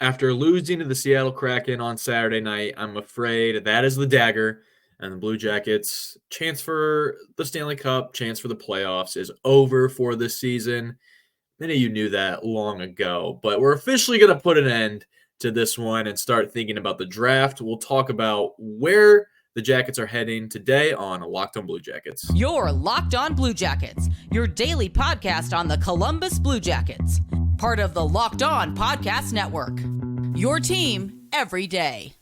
After losing to the Seattle Kraken on Saturday night, I'm afraid that is the dagger, and the Blue Jackets' chance for the Stanley Cup, chance for the playoffs is over for this season. Many of you knew that long ago, but we're officially going to put an end to this one and start thinking about the draft. We'll talk about where the Jackets are heading today on Locked On Blue Jackets. You're Locked On Blue Jackets, your daily podcast on the Columbus Blue Jackets, part of the Locked On Podcast Network. Your team every day.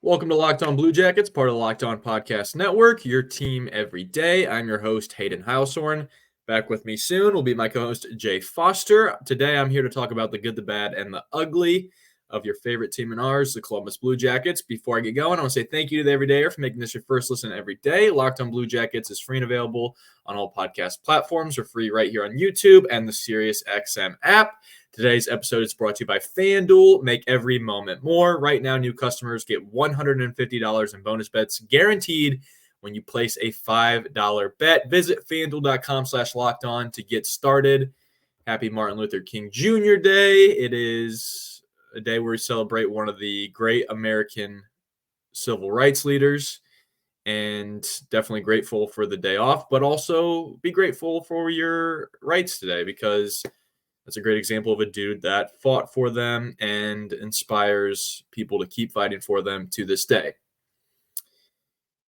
Welcome to Locked On Blue Jackets, part of the Locked On Podcast Network, your team every day. I'm your host, Hayden Heilshorn. Back with me soon will be my co-host, Jay Foster. Today, I'm here to talk about the good, the bad, and the ugly of your favorite team and ours, the Columbus Blue Jackets. Before I get going, I want to say thank you to the Everydayer for making this your first listen every day. Locked On Blue Jackets is free and available on all podcast platforms. We're free right here on YouTube and the SiriusXM app. Today's episode is brought to you by FanDuel. Make every moment more. Right now, new customers get $150 in bonus bets guaranteed when you place a $5 bet. Visit FanDuel.com/lockedon to get started. Happy Martin Luther King Jr. Day. It is a day where we celebrate one of the great American civil rights leaders, and definitely grateful for the day off, but also be grateful for your rights today, because that's a great example of a dude that fought for them and inspires people to keep fighting for them to this day.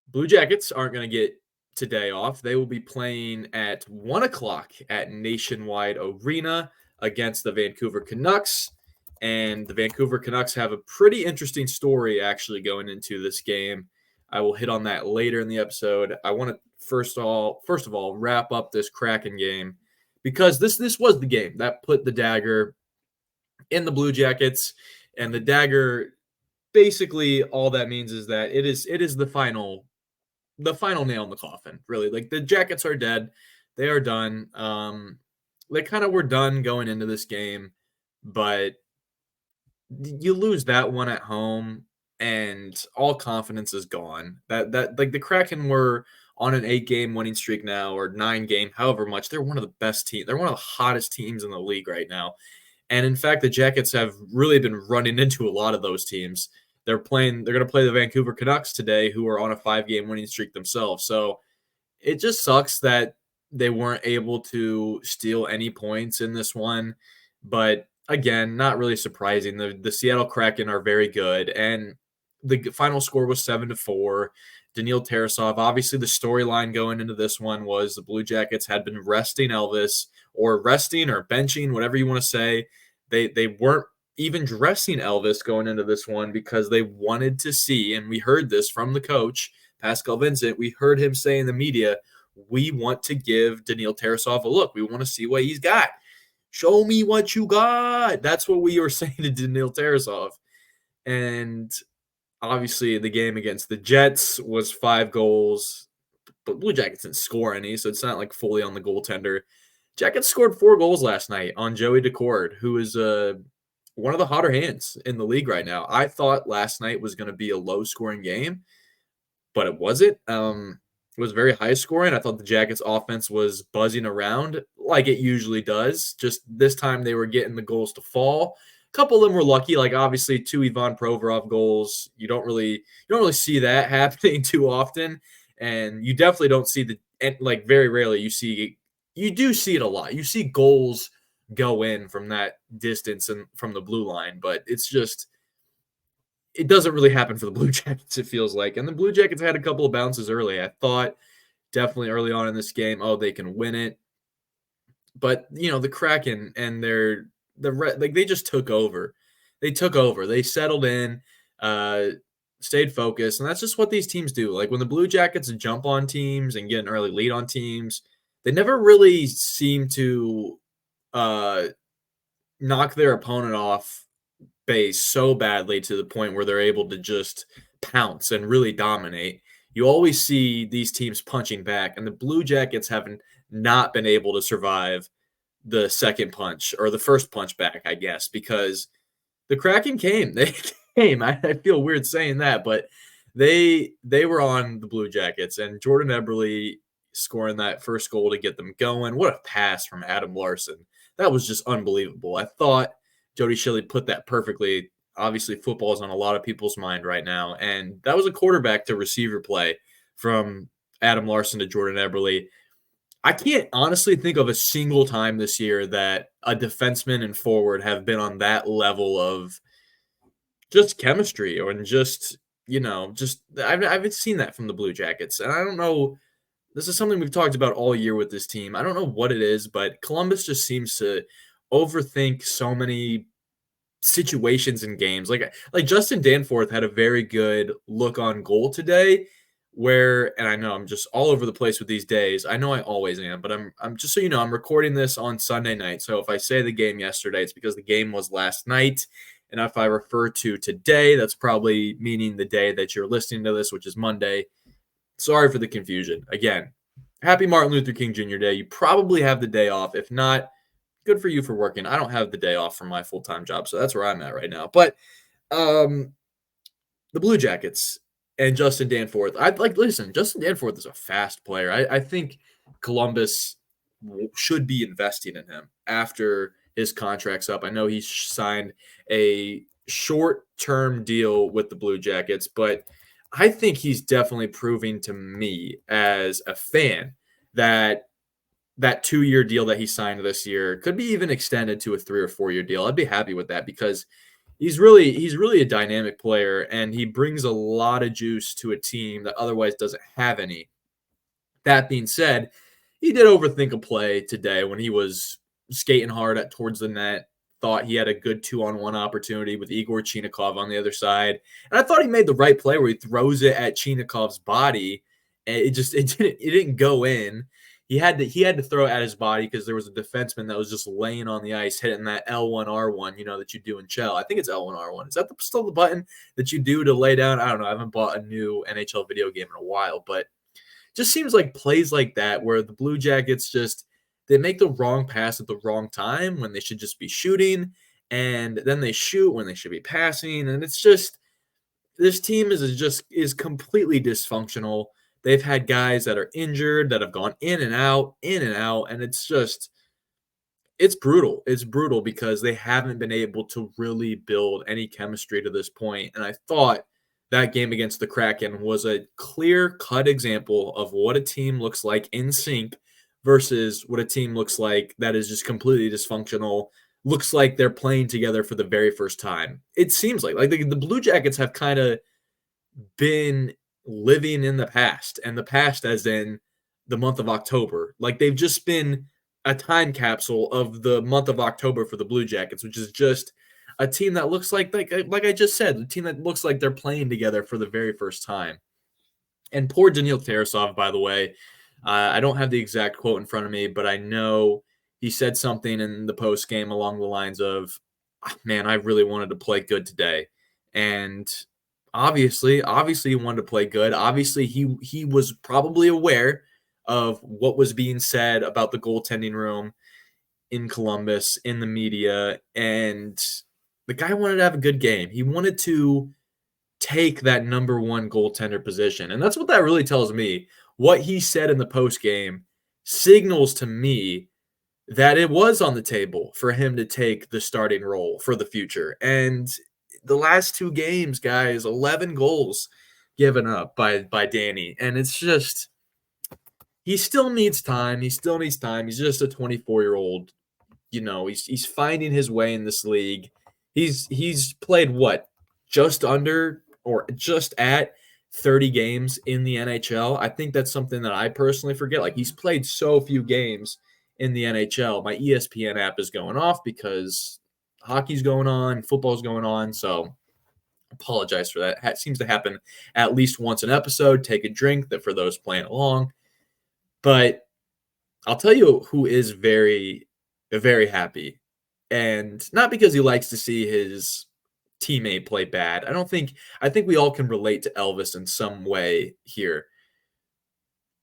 Blue Jackets aren't going to get today off. They will be playing at 1 o'clock at Nationwide Arena against the Vancouver Canucks. And the Vancouver Canucks have a pretty interesting story actually going into this game. I will hit on that later in the episode. I want to first of all wrap up this Kraken game, because this was the game that put the dagger in the Blue Jackets. And the dagger, basically all that means is that it is the final nail in the coffin, really. Like, the Jackets are dead. They are done. They kind of were done going into this game, but you lose that one at home and all confidence is gone. That like, the Kraken were on an 8-game winning streak now, or 9-game, however much. They're one of the best teams. They're one of the hottest teams in the league right now. And in fact, the Jackets have really been running into a lot of those teams. They're going to play the Vancouver Canucks today, who are on a 5-game winning streak themselves. So it just sucks that they weren't able to steal any points in this one. But again, not really surprising. The Seattle Kraken are very good, and the final score was 7-4. Daniil Tarasov, obviously the storyline going into this one was the Blue Jackets had been resting Elvis, or benching, whatever you want to say. They weren't even dressing Elvis going into this one because they wanted to see, and we heard this from the coach, Pascal Vincent, we heard him say in the media, we want to give Daniil Tarasov a look. We want to see what he's got. Show me what you got. That's what we were saying to Daniil Tarasov. And obviously, the game against the Jets was 5 goals, but Blue Jackets didn't score any, so it's not like fully on the goaltender. Jackets scored 4 goals last night on Joey Decord, who is one of the hotter hands in the league right now. I thought last night was going to be a low-scoring game, but it wasn't. It was very high-scoring. I thought the Jackets' offense was buzzing around like it usually does. Just this time they were getting the goals to fall. A couple of them were lucky, like obviously 2 Ivan Provorov goals. You don't really see that happening too often, and you definitely don't see very rarely you do see it a lot. You see goals go in from that distance and from the blue line, but it doesn't really happen for the Blue Jackets, it feels like. And the Blue Jackets had a couple of bounces early. I thought definitely early on in this game, they can win it. But the Kraken and they just took over. They took over. They settled in, stayed focused, and that's just what these teams do. Like, when the Blue Jackets jump on teams and get an early lead on teams, they never really seem to knock their opponent off base so badly to the point where they're able to just pounce and really dominate. You always see these teams punching back, and the Blue Jackets haven't not been able to survive the second punch or the first punch back, I guess, because the Kraken came. game. I feel weird saying that, but they were on the Blue Jackets, and Jordan Eberly scoring that first goal to get them going. What a pass from Adam Larson. That was just unbelievable. I thought Jody Shelley put that perfectly. Obviously, football is on a lot of people's mind right now, and that was a quarterback to receiver play from Adam Larson to Jordan Eberly. I can't honestly think of a single time this year that a defenseman and forward have been on that level of just chemistry or just, just I haven't seen that from the Blue Jackets. And I don't know, this is something we've talked about all year with this team. I don't know what it is, but Columbus just seems to overthink so many situations in games. Like Justin Danforth had a very good look on goal today and I know I'm just all over the place with these days. I know I always am, but I'm just so you know, I'm recording this on Sunday night. So if I say the game yesterday, it's because the game was last night. And if I refer to today, that's probably meaning the day that you're listening to this, which is Monday. Sorry for the confusion. Again, happy Martin Luther King Jr. Day. You probably have the day off. If not, good for you for working. I don't have the day off from my full-time job, so that's where I'm at right now. But the Blue Jackets and Justin Danforth. Listen, Justin Danforth is a fast player. I think Columbus should be investing in him after his contract's up. I know he signed a short-term deal with the Blue Jackets, but I think he's definitely proving to me as a fan that 2-year deal that he signed this year could be even extended to a 3 or 4 year deal. I'd be happy with that because he's really a dynamic player, and he brings a lot of juice to a team that otherwise doesn't have any. That being said, he did overthink a play today when he was skating hard towards the net. Thought he had a good 2-on-1 opportunity with Igor Chinakhov on the other side. And I thought he made the right play where he throws it at Chinakhov's body, and it didn't go in. He had to throw it at his body because there was a defenseman that was just laying on the ice, hitting that L1R1, that you do in Chell. I think it's L1R1. Is that still the button that you do to lay down? I don't know. I haven't bought a new NHL video game in a while, but just seems like plays like that where the Blue Jackets they make the wrong pass at the wrong time when they should just be shooting, and then they shoot when they should be passing, and it's just this team is completely dysfunctional. They've had guys that are injured that have gone in and out, and it's brutal. It's brutal because they haven't been able to really build any chemistry to this point. And I thought that game against the Kraken was a clear-cut example of what a team looks like in sync versus what a team looks like that is just completely dysfunctional, looks like they're playing together for the very first time. It seems like the Blue Jackets have kind of been living in the past, and the past as in the month of October. Like they've just been a time capsule of the month of October for the Blue Jackets, which is just a team that looks like I just said, a team that looks like they're playing together for the very first time. And poor Daniil Tarasov, by the way, I don't have the exact quote in front of me, but I know he said something in the post game along the lines of, "Man, I really wanted to play good today," and obviously he wanted to play good. Obviously, he was probably aware of what was being said about the goaltending room in Columbus, in the media, and the guy wanted to have a good game. He wanted to take that number one goaltender position, and that's what that really tells me. What he said in the post game signals to me that it was on the table for him to take the starting role for the future. And the last 2 games, guys, 11 goals given up by Danny. And it's just, he still needs time. He's just a 24-year-old. He's finding his way in this league. He's played what? Just under or just at 30 games in the NHL. I think that's something that I personally forget. Like, he's played so few games in the NHL. My ESPN app is going off because hockey's going on, football's going on, so apologize for that. It seems to happen at least once an episode. Take a drink that for those playing along. But I'll tell you who is very, very happy, and not because he likes to see his teammate play bad. I think we all can relate to Elvis in some way here.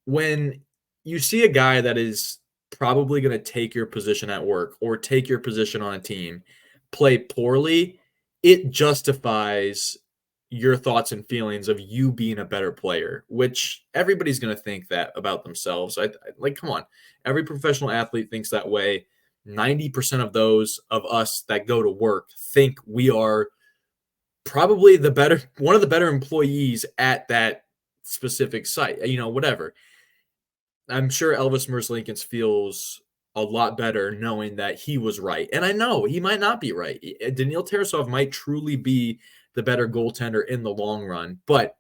When you see a guy that is probably going to take your position at work or take your position on a team play poorly, it justifies your thoughts and feelings of you being a better player, which everybody's going to think that about themselves. Like, come on. Every professional athlete thinks that way. 90% of those of us that go to work think we are probably one of the better employees at that specific site, whatever. I'm sure Elvis Merzlikins feels a lot better knowing that he was right. And I know he might not be right. Daniil Tarasov might truly be the better goaltender in the long run. But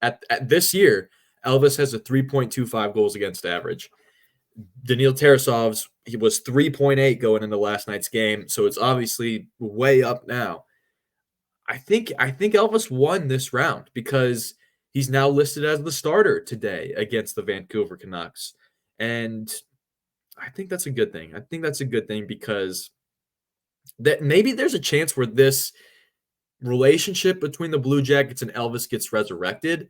at this year, Elvis has a 3.25 goals against average. Daniil Tarasov's, he was 3.8 going into last night's game. So it's obviously way up now. I think Elvis won this round because he's now listed as the starter today against the Vancouver Canucks. And I think that's a good thing. I think that's a good thing because that maybe there's a chance where this relationship between the Blue Jackets and Elvis gets resurrected.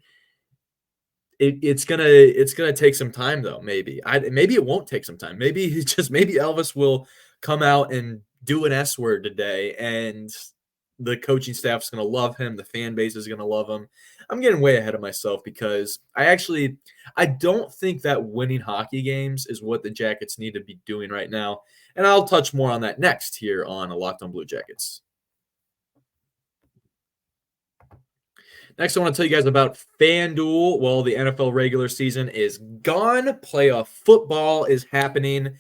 It's gonna take some time though. Maybe it won't take some time. Maybe Elvis will come out and do an S word today, and the coaching staff's gonna love him. The fan base is gonna love him. I'm getting way ahead of myself because I don't think that winning hockey games is what the Jackets need to be doing right now. And I'll touch more on that next here on Locked on Blue Jackets. Next, I want to tell you guys about FanDuel. Well, the NFL regular season is gone. Playoff football is happening.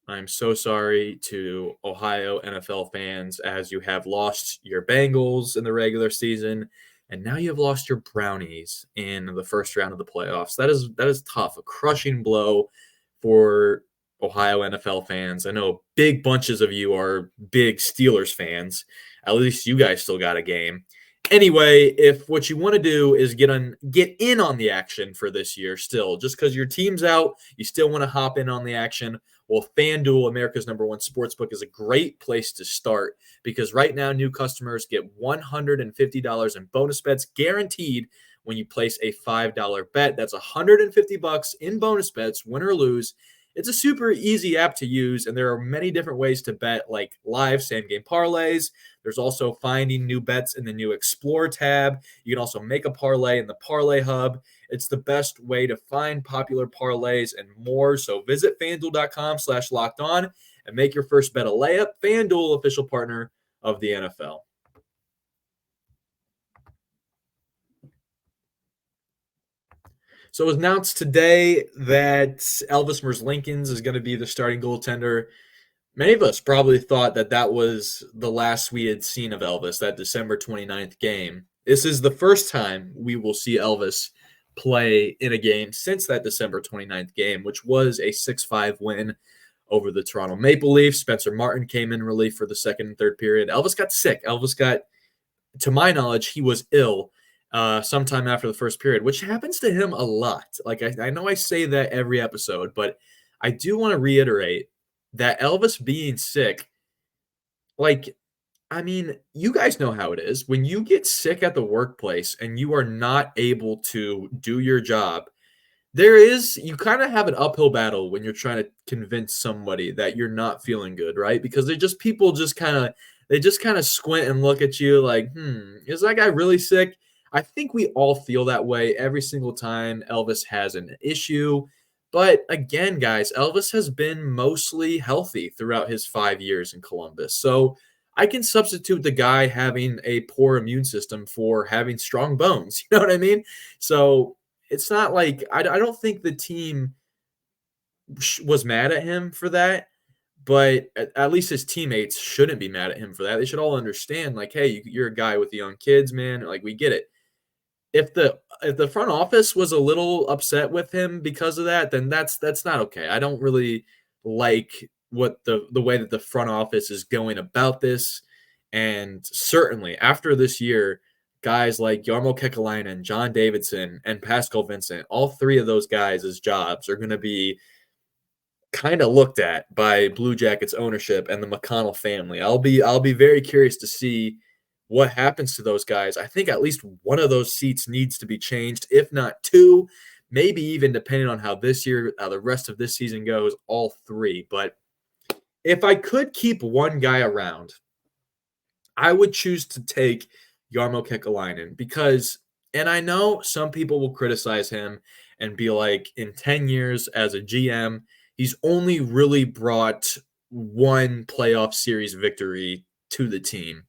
I'm so sorry to Ohio NFL fans as you have lost your Bengals in the regular season, and now you have lost your Brownies in the first round of the playoffs. That is tough, a crushing blow for Ohio NFL fans. I know big bunches of you are big Steelers fans. At least you guys still got a game. Anyway, if what you want to do is get in on the action for this year still, just because your team's out, you still want to hop in on the action, well, FanDuel, America's #1 sportsbook, is a great place to start because right now new customers get $150 in bonus bets guaranteed when you place a $5 bet. That's $150 in bonus bets, win or lose. It's a super easy app to use, and there are many different ways to bet, like live same-game parlays. There's also finding new bets in the new Explore tab. You can also make a parlay in the Parlay Hub. It's the best way to find popular parlays and more. So visit FanDuel.com/lockedon and make your first bet a layup. FanDuel, official partner of the NFL. So it was announced today that Elvis Merzlikins is going to be the starting goaltender. Many of us probably thought that was the last we had seen of Elvis, that December 29th game. This is the first time we will see Elvis play in a game since that December 29th game, which was a 6-5 win over the Toronto Maple Leafs. Spencer Martin came in relief for the second and third period. Elvis got sick. To my knowledge, he was ill sometime after the first period, which happens to him a lot. Like I know I say that every episode, but I do want to reiterate that Elvis being sick, you guys know how it is. When you get sick at the workplace and you are not able to do your job, you kind of have an uphill battle when you're trying to convince somebody that you're not feeling good, right? Because people just kind of squint and look at you like, is that guy really sick? I think we all feel that way every single time Elvis has an issue. But again, guys, Elvis has been mostly healthy throughout his 5 years in Columbus. So I can substitute the guy having a poor immune system for having strong bones. You know what I mean? So it's not like I don't think the team was mad at him for that. But at least his teammates shouldn't be mad at him for that. They should all understand, like, hey, you're a guy with the young kids, man. Like, we get it. If the front office was a little upset with him because of that, then that's not okay. I don't really like what the way that the front office is going about this. And certainly after this year, guys like Jarmo Kekalainen, John Davidson, and Pascal Vincent, all three of those guys' jobs are going to be kind of looked at by Blue Jackets ownership and the McConnell family. I'll be very curious to see what happens to those guys. I think at least one of those seats needs to be changed, if not two, maybe even depending on how the rest of this season goes, all three. But if I could keep one guy around, I would choose to take Jarmo Kekalainen because, and I know some people will criticize him and be like, in 10 years as a GM, he's only really brought one playoff series victory to the team.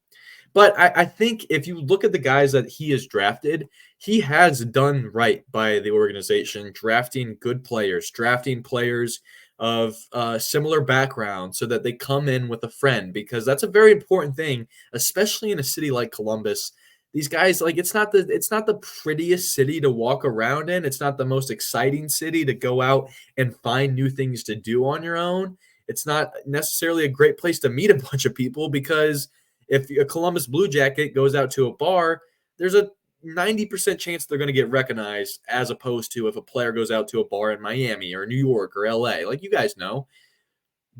But I think if you look at the guys that he has drafted, he has done right by the organization, drafting good players, drafting players of similar background so that they come in with a friend, because that's a very important thing, especially in a city like Columbus. These guys, like, it's not the prettiest city to walk around in. It's not the most exciting city to go out and find new things to do on your own. It's not necessarily a great place to meet a bunch of people, because if a Columbus Blue Jacket goes out to a bar, there's a 90% chance they're going to get recognized, as opposed to if a player goes out to a bar in Miami or New York or LA, like you guys know.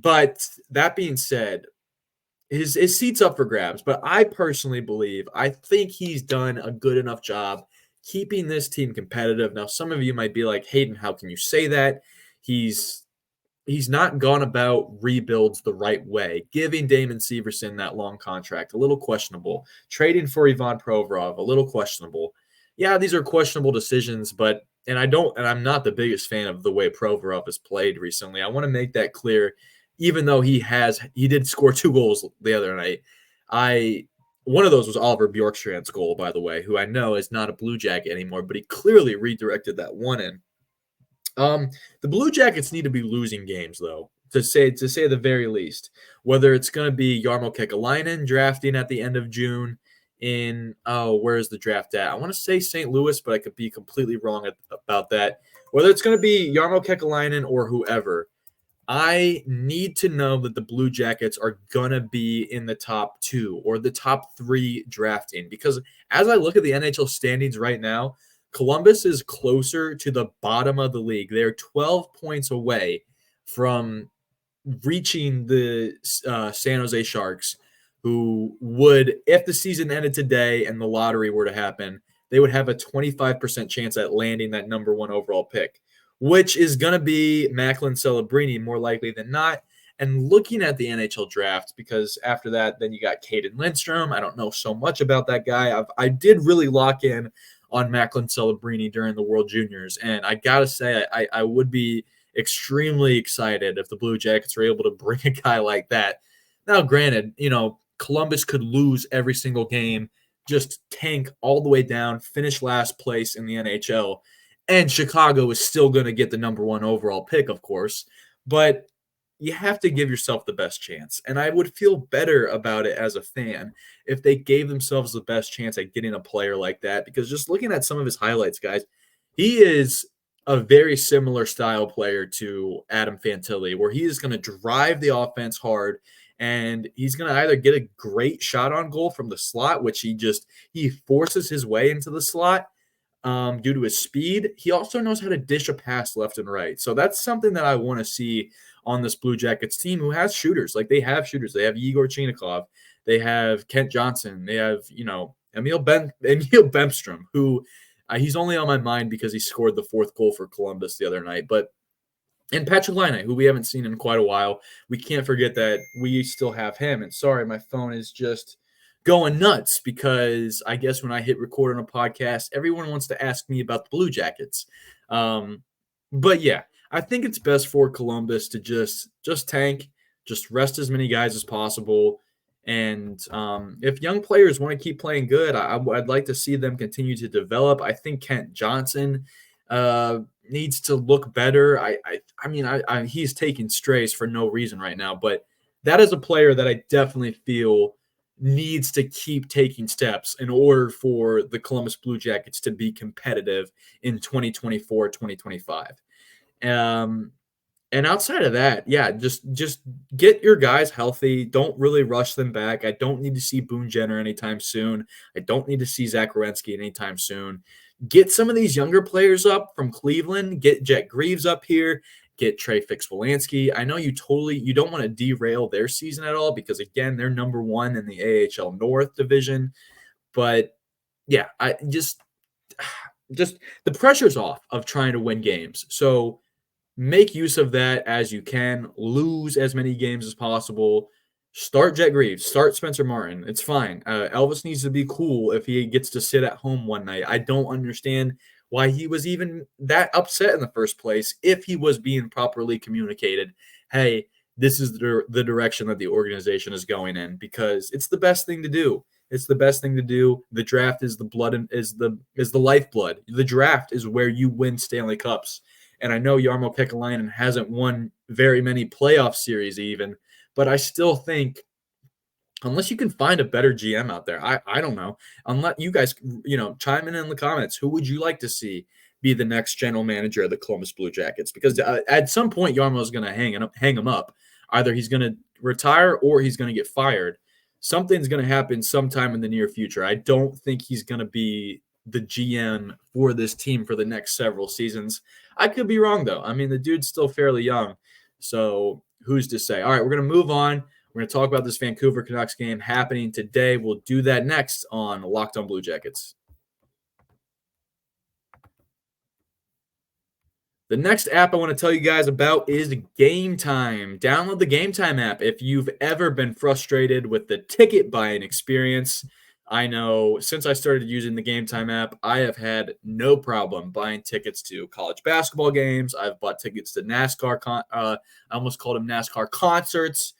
But that being said, his seat's up for grabs. But I personally believe, I think he's done a good enough job keeping this team competitive. Now, some of you might be like, Hayden, how can you say that? He's not gone about rebuilds the right way. Giving Damon Severson that long contract, a little questionable. Trading for Ivan Provorov, a little questionable. Yeah, these are questionable decisions, but I'm not the biggest fan of the way Provorov has played recently. I want to make that clear. Even though he did score 2 goals the other night. One of those was Oliver Bjorkstrand's goal, by the way, who I know is not a Blue Jacket anymore, but he clearly redirected that one in. The Blue Jackets need to be losing games, though, to say the very least. Whether it's going to be Jarmo Kekalainen drafting at the end of June in, where is the draft at? I want to say St. Louis, but I could be completely wrong about that. Whether it's going to be Jarmo Kekalainen or whoever, I need to know that the Blue Jackets are going to be in the top 2 or the top 3 drafting, because as I look at the NHL standings right now, Columbus is closer to the bottom of the league. They're 12 points away from reaching the San Jose Sharks, who would, if the season ended today and the lottery were to happen, they would have a 25% chance at landing that number 1 overall pick, which is going to be Macklin Celebrini more likely than not. And looking at the NHL draft, because after that, then you got Caden Lindstrom. I don't know so much about that guy. I did really lock in on Macklin Celebrini during the World Juniors. And I got to say, I would be extremely excited if the Blue Jackets were able to bring a guy like that. Now, granted, Columbus could lose every single game, just tank all the way down, finish last place in the NHL, and Chicago is still going to get the number 1 overall pick, of course. But you have to give yourself the best chance. And I would feel better about it as a fan if they gave themselves the best chance at getting a player like that, because just looking at some of his highlights, guys, he is a very similar style player to Adam Fantilli, where he is going to drive the offense hard, and he's going to either get a great shot on goal from the slot, which he forces his way into the slot due to his speed. He also knows how to dish a pass left and right. So that's something that I want to see on this Blue Jackets team, who has shooters. Like, they have shooters. They have Igor Chinakhov. They have Kent Johnson. They have, Emil Bemstrom, who he's only on my mind because he scored the 4th goal for Columbus the other night. And Patrick Laine, who we haven't seen in quite a while. We can't forget that we still have him. And sorry, my phone is just going nuts, because I guess when I hit record on a podcast, everyone wants to ask me about the Blue Jackets. But yeah, I think it's best for Columbus to just tank, just rest as many guys as possible. And if young players want to keep playing good, I'd like to see them continue to develop. I think Kent Johnson needs to look better. I mean, he's taking strays for no reason right now, but that is a player that I definitely feel needs to keep taking steps in order for the Columbus Blue Jackets to be competitive in 2024, 2025. And outside of that, yeah, just get your guys healthy. Don't really rush them back. I don't need to see Boone Jenner anytime soon. I don't need to see Zach Werenski anytime soon. Get some of these younger players up from Cleveland. Get Jet Greaves up here. Get Trey Fix-Wolansky. I know you don't want to derail their season at all, because, again, they're number 1 in the AHL North division. But, yeah, I just the pressure's off of trying to win games. So make use of that as you can. Lose as many games as possible. Start Jet Greaves. Start Spencer Martin. It's fine. Elvis needs to be cool if he gets to sit at home one night. I don't understand why he was even that upset in the first place if he was being properly communicated. Hey, this is the direction that the organization is going in because it's the best thing to do. It's the best thing to do. The draft is the blood and is the lifeblood. The draft is where you win Stanley Cups. And I know Jarmo Kekalainen hasn't won very many playoff series even, but I still think unless you can find a better GM out there, I don't know. Unless you guys, chime in the comments. Who would you like to see be the next general manager of the Columbus Blue Jackets? Because at some point, Jarmo is going to hang him up. Either he's going to retire or he's going to get fired. Something's going to happen sometime in the near future. I don't think he's going to be the GM for this team for the next several seasons. I could be wrong, though. I mean, the dude's still fairly young. So who's to say? All right, we're going to move on. We're going to talk about this Vancouver Canucks game happening today. We'll do that next on Locked On Blue Jackets. The next app I want to tell you guys about is Gametime. Download the Gametime app if you've ever been frustrated with the ticket buying experience. I know since I started using the Gametime app, I have had no problem buying tickets to college basketball games. I've bought tickets to NASCAR. I almost called them NASCAR concerts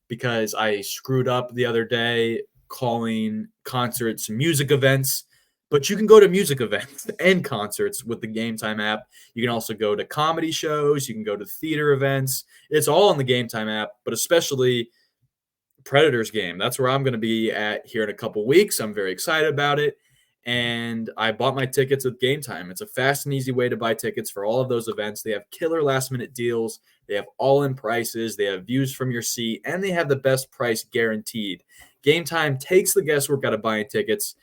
because I screwed up the other day calling concerts music events. But you can go to music events and concerts with the Gametime app. You can also go to comedy shows. You can go to theater events. It's all on the Gametime app, but especially Predators game. That's where I'm going to be at here in a couple weeks. I'm very excited about it. And I bought my tickets with Gametime. It's a fast and easy way to buy tickets for all of those events. They have killer last-minute deals. They have all-in prices. They have views from your seat, and they have the best price guaranteed. Gametime takes the guesswork out of buying tickets.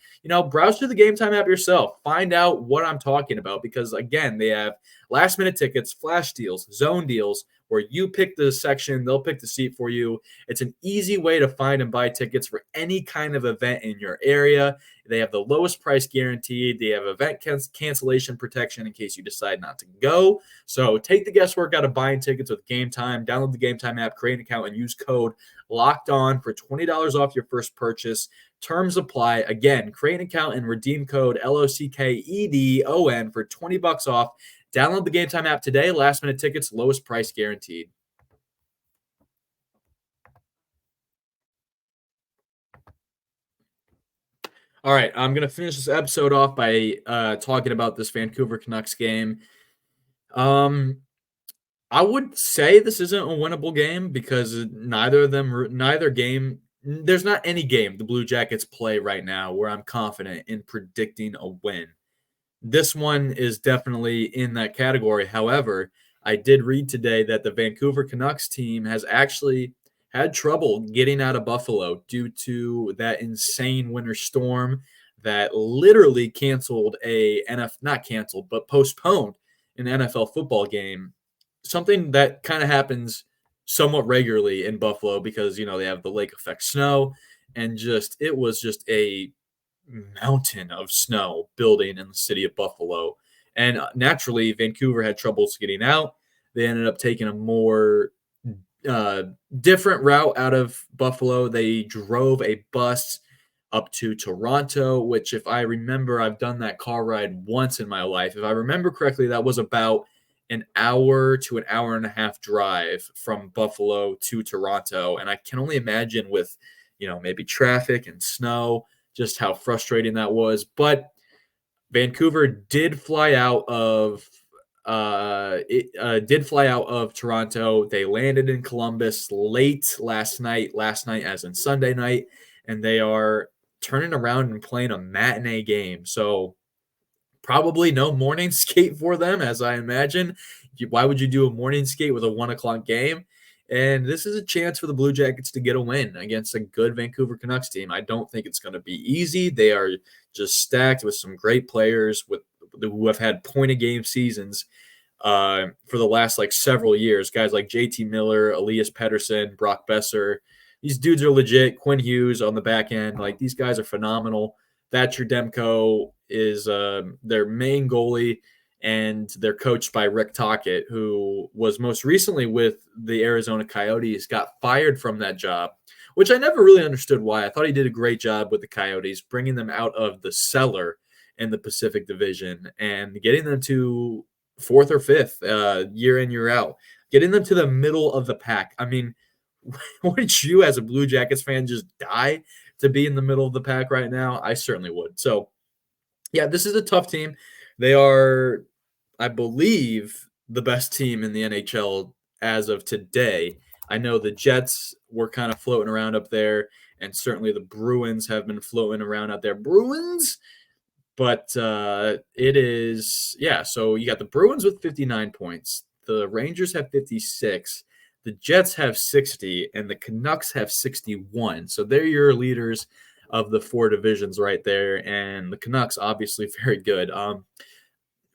Browse through the Gametime app yourself. Find out what I'm talking about because, again, they have last-minute tickets, flash deals, zone deals, where you pick the section, they'll pick the seat for you. It's an easy way to find and buy tickets for any kind of event in your area. They have the lowest price guaranteed. They have event cancellation protection in case you decide not to go. So take the guesswork out of buying tickets with Gametime. Download the Gametime app, create an account, and use code LOCKEDON for $20 off your first purchase. Terms apply. Again, create an account and redeem code LOCKEDON for $20 off. Download the Gametime app today. Last minute tickets, lowest price guaranteed. All right, I'm going to finish this episode off by talking about this Vancouver Canucks game. I would say this isn't a winnable game because neither game, there's not any game the Blue Jackets play right now where I'm confident in predicting a win. This one is definitely in that category. However, I did read today that the Vancouver Canucks team has actually had trouble getting out of Buffalo due to that insane winter storm that literally postponed an NFL football game. Something that kind of happens somewhat regularly in Buffalo because, they have the lake effect snow and it was just a mountain of snow building in the city of Buffalo. And naturally, Vancouver had troubles getting out. They ended up taking a more different route out of Buffalo. They drove a bus up to Toronto, which if I remember, I've done that car ride once in my life. If I remember correctly, that was about an hour to an hour and a half drive from Buffalo to Toronto. And I can only imagine with, maybe traffic and snow, just how frustrating that was. But Vancouver did fly out of Toronto. They landed in Columbus late last night as in Sunday night, and they are turning around and playing a matinee game. So probably no morning skate for them, as I imagine. Why would you do a morning skate with a 1:00 game? And this is a chance for the Blue Jackets to get a win against a good Vancouver Canucks team. I don't think it's going to be easy. They are just stacked with some great players who have had point-a-game seasons for the last several years. Guys like JT Miller, Elias Pettersson, Brock Besser. These dudes are legit. Quinn Hughes on the back end. These guys are phenomenal. Thatcher Demko is their main goalie. And they're coached by Rick Tocchet, who was most recently with the Arizona Coyotes, got fired from that job, which I never really understood why. I thought he did a great job with the Coyotes, bringing them out of the cellar in the Pacific Division and getting them to fourth or fifth year in, year out, getting them to the middle of the pack. I mean, wouldn't you as a Blue Jackets fan just die to be in the middle of the pack right now? I certainly would. So, yeah, this is a tough team. They are, I believe, the best team in the NHL as of today. I know the Jets were kind of floating around up there, and certainly the Bruins have been floating around out there. Bruins! But it is, yeah, so you got the Bruins with 59 points. The Rangers have 56. The Jets have 60, and the Canucks have 61. So they're your leaders of the four divisions right there, and the Canucks obviously very good.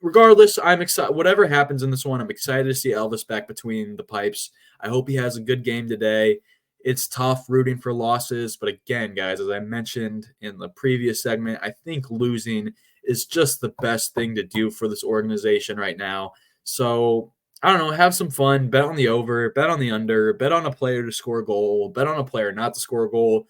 Regardless, I'm excited. Whatever happens in this one, I'm excited to see Elvis back between the pipes. I hope he has a good game today. It's tough rooting for losses, but again, guys, as I mentioned in the previous segment, I think losing is just the best thing to do for this organization right now. So, I don't know, have some fun, bet on the over, bet on the under, bet on a player to score a goal, bet on a player not to score a goal.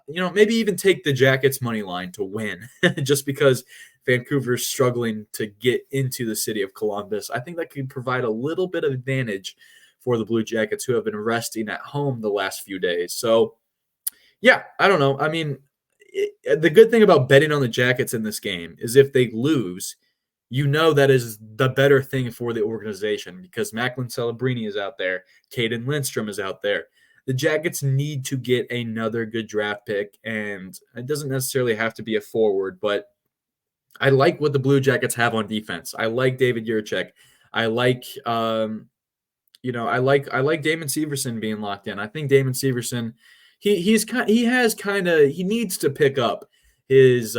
Maybe even take the Jackets money line to win just because Vancouver's struggling to get into the city of Columbus. I think that could provide a little bit of advantage for the Blue Jackets, who have been resting at home the last few days. So, yeah, I don't know. I mean, the good thing about betting on the Jackets in this game is if they lose, you know that is the better thing for the organization because Macklin Celebrini is out there. Caden Lindstrom is out there. The Jackets need to get another good draft pick, and it doesn't necessarily have to be a forward, but I like what the Blue Jackets have on defense. I like David Jiricek. I like I like Damon Severson being locked in. I think Damon Severson, he needs to pick up his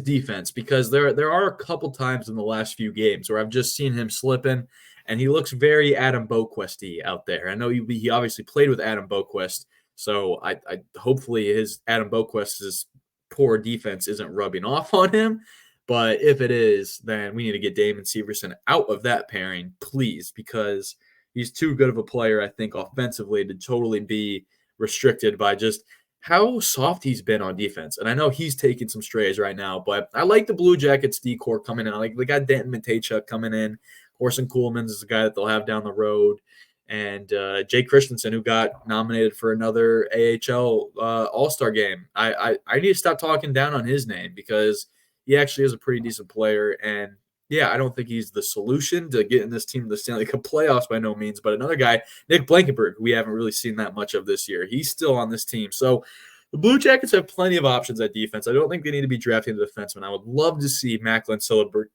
defense because there are a couple times in the last few games where I've just seen him slipping, and he looks very Adam Boquist-y out there. I know he obviously played with Adam Boquist, so I hopefully his Adam Boquist's poor defense isn't rubbing off on him. But if it is, then we need to get Damon Severson out of that pairing, please, because he's too good of a player, I think, offensively to totally be restricted by just how soft he's been on defense. And I know he's taking some strays right now, but I like the Blue Jackets D-core coming in. I like they got Denton Matejchuk coming in. Orson Coolmans is a guy that they'll have down the road. And Jay Christensen, who got nominated for another AHL All-Star game. I need to stop talking down on his name because he actually is a pretty decent player. And, yeah, I don't think he's the solution to getting this team to the Stanley Cup playoffs by no means. But another guy, Nick Blankenberg, we haven't really seen that much of this year. He's still on this team. So the Blue Jackets have plenty of options at defense. I don't think they need to be drafting the defenseman. I would love to see Macklin Celebrini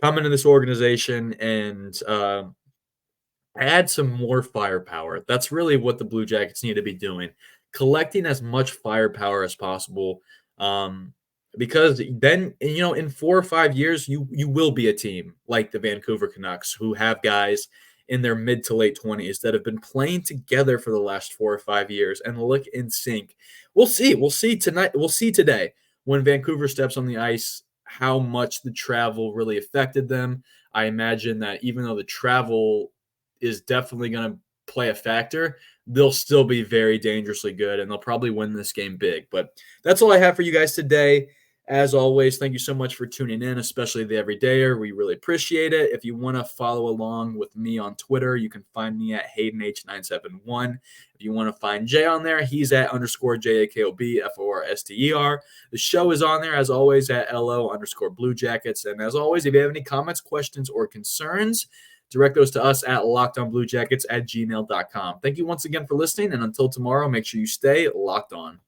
come into this organization and add some more firepower. That's really what the Blue Jackets need to be doing, collecting as much firepower as possible. Because then, in 4 or 5 years, you will be a team like the Vancouver Canucks who have guys in their mid to late 20s that have been playing together for the last 4 or 5 years and look in sync. We'll see. We'll see tonight. We'll see today when Vancouver steps on the ice how much the travel really affected them. I imagine that even though the travel is definitely going to play a factor, they'll still be very dangerously good, and they'll probably win this game big. But that's all I have for you guys today. As always, thank you so much for tuning in, especially the Everydayer. We really appreciate it. If you want to follow along with me on Twitter, you can find me at HaydenH971. If you want to find Jay on there, he's at _JAKOBFORSTER. The show is on there, as always, at LO_Blue Jackets. And as always, if you have any comments, questions, or concerns, direct those to us at LockedOnBlueJackets@gmail.com. Thank you once again for listening, and until tomorrow, make sure you stay locked on.